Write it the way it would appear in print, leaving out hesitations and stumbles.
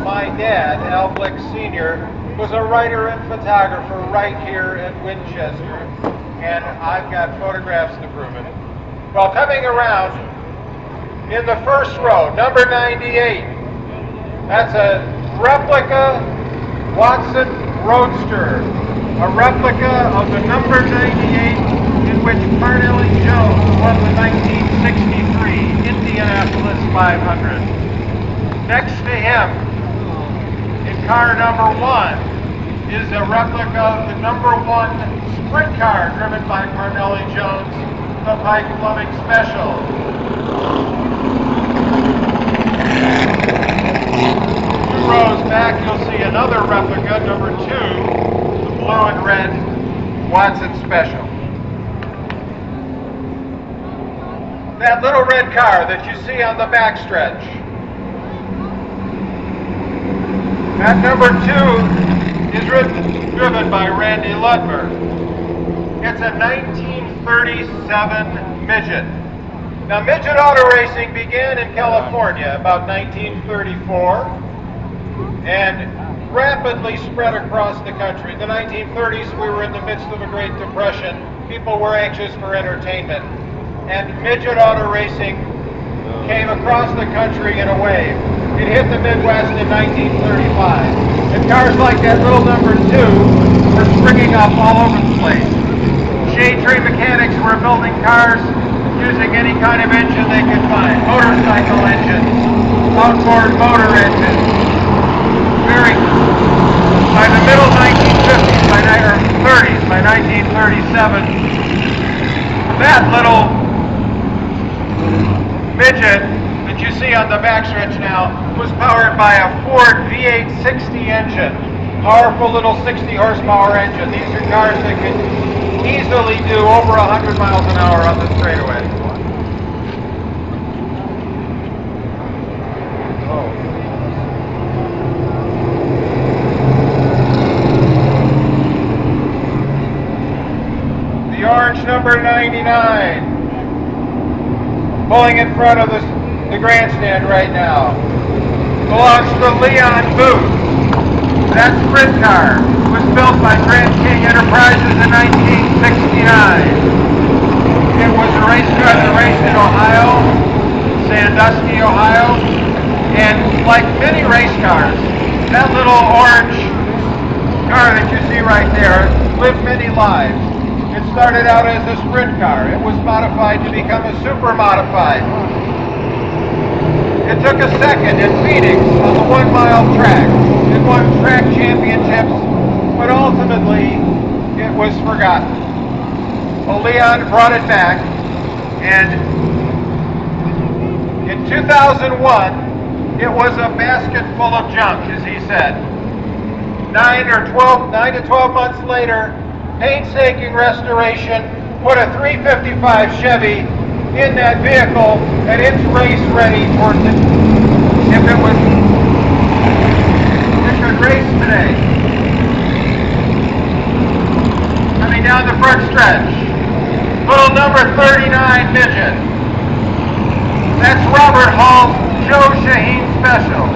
my dad, Al Blick Sr., was a writer and photographer right here at Winchester, and I've got photographs to prove it. Well, coming around in the first row, number 98, that's a replica Watson Roadster, a replica of the number 98 in which Parnelli Jones won the 1963 Indianapolis 500. Next to him, in car number 1, is a replica of the number 1 sprint car driven by Parnelli Jones, the Pike Plumbing Special. 2 rows back, you'll see another replica, number 2, the blue and red Watson Special. That little red car that you see on the backstretch, that number 2 is driven by Randy Ludmer. It's a 1937 Midget. Now, midget auto racing began in California about 1934 and rapidly spread across the country. In the 1930s, we were in the midst of a Great Depression. People were anxious for entertainment, and midget auto racing came across the country in a wave. It hit the Midwest in 1935, and cars like that little number 2 were springing up all over the place. Shade tree mechanics were building cars using any kind of engine they could find. Motorcycle engines, outboard motor engines. By the middle 1950s, by 1937, that little midget that you see on the backstretch now was powered by a Ford V8 60 engine. Powerful little 60 horsepower engine. These are cars that could easily do over 100 miles an hour on the straightaway. The orange number 99, pulling in front of the grandstand right now, belongs to Leon Booth. That sprint car was built by Grand King Enterprises in 1969. It was a race car that raced in Ohio, Sandusky, Ohio, and like many race cars, that little orange car that you see right there lived many lives. It started out as a sprint car. It was modified to become a super modified. It took a second in Phoenix on the 1-mile track. It won track championships, but ultimately it was forgotten. Well, Leon brought it back, and in 2001, it was a basket full of junk, as he said. 9 to 12 months later, painstaking restoration put a 355 Chevy in that vehicle, and it's race ready for it. If it could race today. Coming down the front stretch, little number 39 Midget. That's Robert Hall's Joe Shaheen Special.